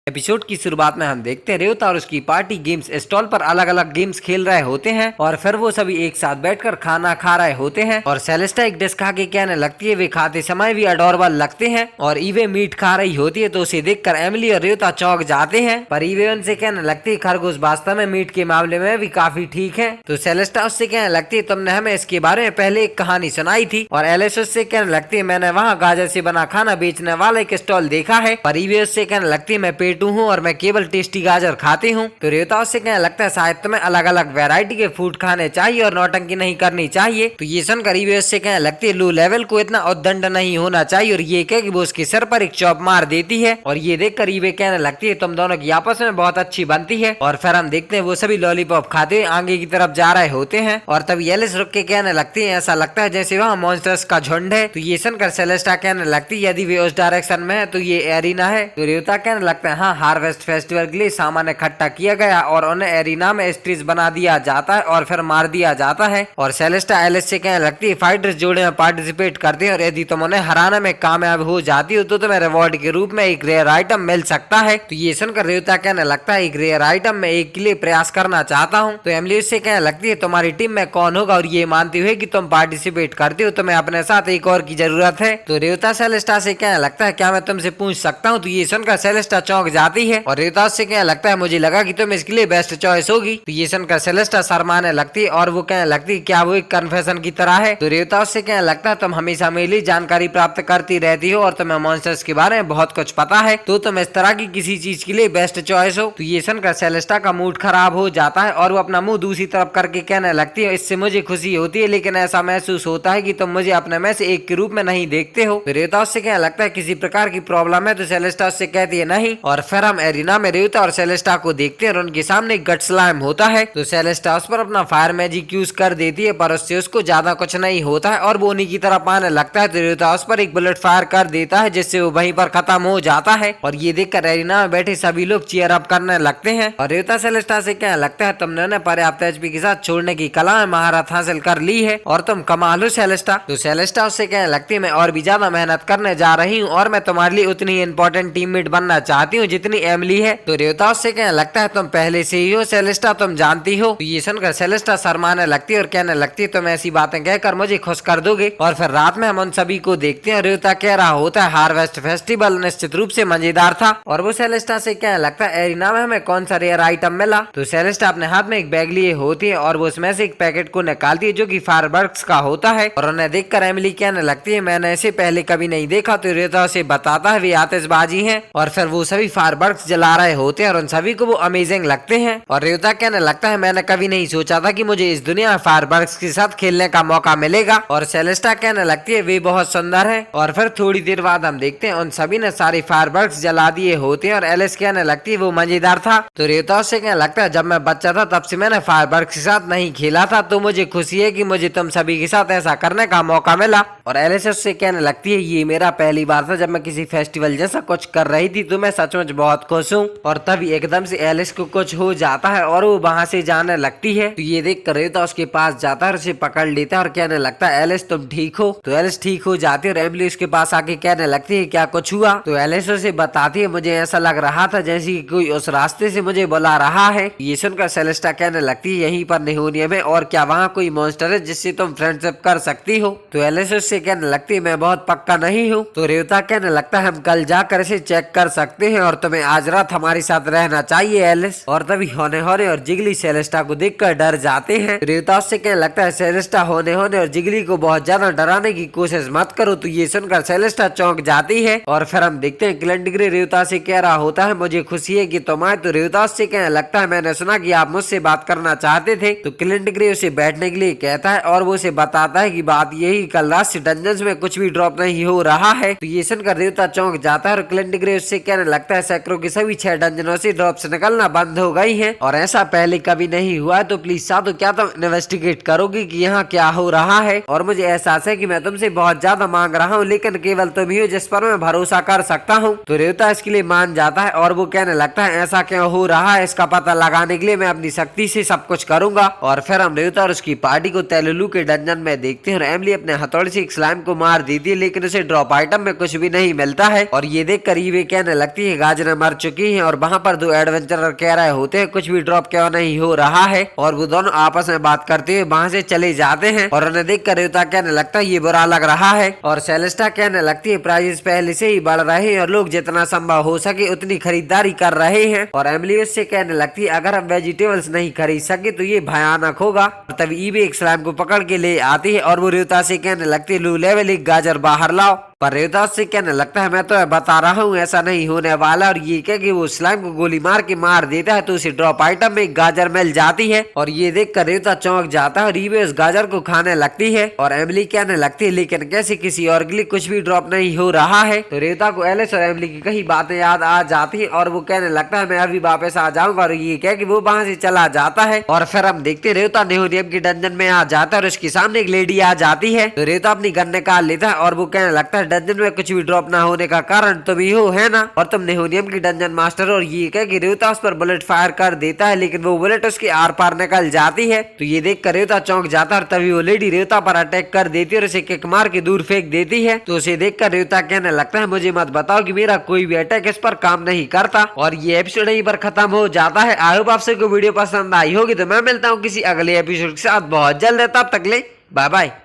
Episode की शुरुआत में हम देखते हैं रेवता और उसकी पार्टी गेम्स स्टॉल पर अलग अलग गेम्स खेल रहे होते हैं और फिर वो सभी एक साथ बैठकर खाना खा रहे होते हैं और सेलेस्टा एक डिश खा के कहने लगती है वे खाते समय भी अडोरेबल लगते हैं और ईवे मीट खा रही होती है तो उसे देखकर एमिली और रेवता चौंक जाते हैं पर ईवे उनसे कहने लगती है खरगोश वास्तव में मीट के मामले में भी काफी ठीक है। तो सेलेस्टा उससे कहने लगती है तुमने हमें इसके बारे में पहले एक कहानी सुनाई थी और एलिस उससे कहने लगती है मैंने वहाँ गाजर से बना खाना बेचने वाला एक स्टॉल देखा है। पर ईवे उससे कहने लगती है मैं पेटू हूँ और मैं केवल टेस्टी गाजर खाती हूँ। तो रेवता उससे कहने लगता है शायद तुम्हें अलग अलग वैरायटी के फूड खाने चाहिए और नौटंकी नहीं करनी चाहिए। तो ये सुनकर ईवे उससे कहने लगती है लो लेवल को इतना उद्दंड नहीं होना चाहिए और ये कह कि वो उसके सर पर एक चॉप मार देती है और ये देखकर ईवे कहने लगती है तुम दोनों की आपस में बहुत अच्छी बनती है। और फिर हम देखते हैं वो सभी लॉलीपॉप खाते हुए आगे की तरफ जा रहे होते हैं और तभी एलिस रुक के कहने लगती है ऐसा लगता है जैसे वहाँ मॉन्स्टर्स का झुंड है। तो ये सुनकर सेलेस्टा कहने लगती है यदि वे उस डायरेक्शन में है तो ये एरिना है। तो रेवता कहने लगता है हाँ हार्वेस्ट फेस्टिवल के लिए सामान इकट्ठा किया गया और उन्हें एरिना में स्टेज बना दिया जाता है और फिर मार दिया जाता है। और सेलेस्टा एलिस से कहने लगती है फाइटर्स जोड़े में पार्टिसिपेट करते हैं और यदि तुम उन्हें हराने में कामयाब हो जाती हो तो तुम्हें रिवॉर्ड के रूप में एक रेयर आइटम मिल सकता है। तो ये सुनकर रेवता कहने लगता है एक रेयर आइटम में एक के लिए प्रयास करना चाहता हूँ। तो एमिली उससे कहने लगती है तुम्हारी टीम में कौन होगा और ये मानती हुई कि तुम पार्टिसिपेट करती हो तुम्हें अपने साथ एक और की जरूरत है। तो रेवता सेलेस्टा से कहने लगता है क्या मैं तुमसे पूछ सकता हूँ। तो ये सुनकर सेलेस्टा चौंक जाती है और रेवता से कहने लगता है मुझे लगा कि तुम इसके लिए बेस्ट चॉइस होगी। तो ये सुनकर सेलेस्टा शर्माने लगती है और वो कहने लगती है क्या वो एक कन्फेशन की तरह है। तो रेवता उससे कहने लगता है तुम हमेशा मेरे लिए जानकारी प्राप्त करती रहती हो और तुम्हें मॉन्स्टर्स के बारे में बहुत कुछ पता है तो तुम इस तरह की किसी चीज के लिए बेस्ट चॉइस हो। तो ये सुनकर सेलेस्टा का मूड खराब हो जाता है और वो अपना मुंह दूसरी तरफ करके कहने लगती है इससे मुझे खुशी होती है लेकिन ऐसा महसूस होता है कि तुम मुझे अपने में से एक के रूप में नहीं देखते हो। तो रेवता उससे कहने लगता है किसी प्रकार की प्रॉब्लम है। तो सेलेस्टा उससे कहती है नहीं। और फिर हम एरिना में रेवता और सेलेस्टा को देखते हैं और उनके सामने गट स्लाइम होता है। तो सेलेस्टा उस पर अपना फायर मैजिक यूज कर देती है पर उससे उसको ज्यादा कुछ नहीं होता है और वो उन्हीं की तरफ आने लगता है। तो रेवता उस पर एक बुलेट फायर कर देता है जिससे वो वहीं पर खत्म हो जाता है और ये देखकर एरिना में बैठे सभी लोग चीयर अप करने लगते हैं। और रेवता सेलेस्टा से कहने लगता है तुमने उन्हें पर्याप्त एचपी के साथ छोड़ने की कला में महारत हासिल कर ली है और तुम कमाल हो सेलेस्टा। तो सेलेस्टा उससे कहने लगती है मैं और भी ज्यादा मेहनत करने जा रही हूँ और मैं तुम्हारे लिए उतनी ही इंपॉर्टेंट टीममेट बनना चाहती हूँ जितनी एमिली है। तो रेवता उससे कहने लगता है तुम पहले से ही हो सेलेस्टा तुम जानती हो। तो ये सुनकर सेलेस्टा शर्माने लगती है और कहने लगती है तुम ऐसी बातें कहकर मुझे खुश कर दोगे। और फिर रात में हम उन सभी को देखते हैं। रेवता कह रहा होता है हार्वेस्ट फेस्टिवल निश्चित रूप से मजेदार था और वो सेलेस्टा से कहने लगता है एरिना में हमें कौन सा रेयर आइटम मिला। तो सेलेस्टा अपने हाथ में एक बैग लिए होती है और वो उसमें से एक पैकेट को निकालती है जो कि फायरवर्क्स का होता है और उन्हें देखकर एमिली कहने लगती है मैंने ऐसे पहले कभी नहीं देखा। तो रेवता उसे बताता है वे आतिशबाजी हैं और फिर वो सभी फायरवर्क्स जला रहे होते हैं और उन सभी को वो अमेजिंग लगते हैं। और रेवता कहने लगता है मैंने कभी नहीं सोचा था कि मुझे इस दुनिया में फायरवर्क्स के साथ खेलने का मौका मिलेगा। और सेलेस्टा कहने लगती है वे बहुत सुंदर है। और फिर थोड़ी देर बाद हम देखते हैं उन सभी ने सारे फायरवर्क्स जला दिए होते हैं और एलिस कहने लगती है वो मजेदार था। तो रेवता उससे कहने लगता है जब मैं बच्चा था तब से मैंने फायरवर्क्स के साथ नहीं खेला था तो मुझे खुशी है कि मुझे तुम सभी के साथ ऐसा करने का मौका मिला। और एलिस उससे कहने लगती है ये मेरा पहली बार था जब मैं किसी फेस्टिवल जैसा कुछ कर रही थी तो मैं सचमुच बहुत खुश हूँ। और तभी एकदम से एलिस को कुछ हो जाता है और वो वहाँ से जाने लगती है। तो ये देख कर रेवता उसके पास जाता है और उसे पकड़ लेता है और कहने लगता है एलिस तुम ठीक हो। तो एलिस ठीक हो जाती है और एमिली उसके पास आके कहने लगती है क्या कुछ हुआ। तो एलिस उसे बताती है मुझे ऐसा लग रहा था जैसे कि कोई उस रास्ते से मुझे बुला रहा है। ये सुनकर सेलेस्टा कहने लगती है यहीं पर निहोनिया में और क्या वहाँ कोई मॉन्स्टर है जिससे तुम फ्रेंडशिप कर सकती हो। तो एलिस उससे कहने लगती है मैं बहुत पक्का नहीं हूँ। तो रेवता कहने लगता है हम कल जाकर इसे चेक कर सकते हैं और तुम्हें आज रात हमारे साथ रहना चाहिए एलिस। और तभी होने और जिगली सेलेस्टा को देखकर डर जाते हैं। रेवता उससे कहने लगता है सेलेस्टा होने और जिगली को बहुत ज्यादा डराने की कोशिश मत करो। तो ये सुनकर सेलेस्टा चौंक जाती है और फिर हम देखते हैं क्लिंटग्रे रेवता से कह रहा होता है मुझे खुशी है कि तुम आए। तो रेवता उससे कहने लगता है मैंने सुना कि आप मुझसे बात करना चाहते थे। तो क्लिंटग्रे उसे बैठने के लिए कहता है और वो उसे बताता है कि बात यही कल रात से डंजन्स में कुछ भी ड्रॉप नहीं हो रहा है। तो ये सुनकर रेवता चौंक जाता है और क्लिंटग्रे उससे कहने लगता है सैकड़ों की सभी 6 डंजनों से ड्रॉप्स निकलना बंद हो गई है और ऐसा पहले कभी नहीं हुआ। तो प्लीज साधु क्या तुम इन्वेस्टिगेट करोगी कि यहाँ क्या हो रहा है। और मुझे एहसास है कि मैं तुमसे बहुत ज्यादा मांग रहा हूँ लेकिन केवल तुम ही हो जिस पर मैं भरोसा कर सकता हूँ। तो रेवता इसके लिए मान जाता है और वो कहने लगता है ऐसा क्यों हो रहा है इसका पता लगाने के लिए मैं अपनी शक्ति से सब कुछ करूंगा। और फिर हम रेवता और उसकी पार्टी को तेलुलू के डंजन में देखते हैं और एमिली अपने हथौड़े से एक स्लाइम को मार देती है लेकिन उसे ड्रॉप आइटम में कुछ भी नहीं मिलता है। और ये देख कर ईवे कहने लगती है गाजर गाजरें मर चुकी हैं और वहाँ पर दो एडवेंचरर कह रहे होते हैं कुछ भी ड्रॉप क्यों नहीं हो रहा है, और वो दोनों आपस में बात करते हुए वहाँ से चले जाते हैं। और उन्हें देख कर रेवता कहने लगता है ये बुरा लग रहा है, और सेलेस्टा कहने लगती है प्राइजेस पहले से ही बढ़ रहे हैं और लोग जितना संभव हो सके उतनी खरीदारी कर रहे हैं। और एमिली उससे कहने लगती है अगर हम वेजिटेबल्स नहीं खरीद सके तो ये भयानक होगा। तभी ईवी एक स्लाइम को पकड़ के ले आती है और वो रेवता से कहने लगती है लो लेवल एक गाजर बाहर लाओ। पर रेवता से कहने लगता है मैं तो बता रहा हूँ ऐसा नहीं होने वाला, और ये कह कि वो स्लाइम को गोली मार के मार देता है तो उसे ड्रॉप आइटम में एक गाजर मिल जाती है। और ये देख कर रेवता चौंक जाता है और ईवी उस गाजर को खाने लगती है। और एमिली कहने लगती है लेकिन कैसे किसी और के लिए कुछ भी ड्रॉप नहीं हो रहा है। तो रेवता को एलिस और एमिली की कई बातें याद आ जाती है और वो कहने लगता है मैं अभी वापस आ जाऊंगा, और ये कह कि वो वहाँ से चला जाता है। और फिर हम देखते रेवता नेहोनियम की डंजन में आ जाता है और उसके सामने एक लेडी आ जाती है। तो रेवता अपनी गन निकाल लेता है और वो कहने लगता है डंजन में कुछ भी ड्रॉप ना होने का कारण तुम ही हो, है ना, और तुम नेहोनियम की डंजन मास्टर। और ये कह कि रेवता उस पर बुलेट फायर कर देता है लेकिन वो बुलेट उसके आर पार निकल जाती है। तो ये देख कर रेवता चौंक जाता है और तभी वो लेडी रेवता पर अटैक कर देती है और उसे किक मार के दूर फेंक देती है। तो उसे देख कर रेवता कहने लगता है मुझे मत बताओ कि मेरा कोई भी अटैक इस पर काम नहीं करता। और ये एपिसोड यहीं पर खत्म हो जाता है। आई होप आपसे कोई वीडियो पसंद आई होगी, तो मैं मिलता हूँ किसी अगले एपिसोड के साथ बहुत जल्द। तब तक ले बाय बाय।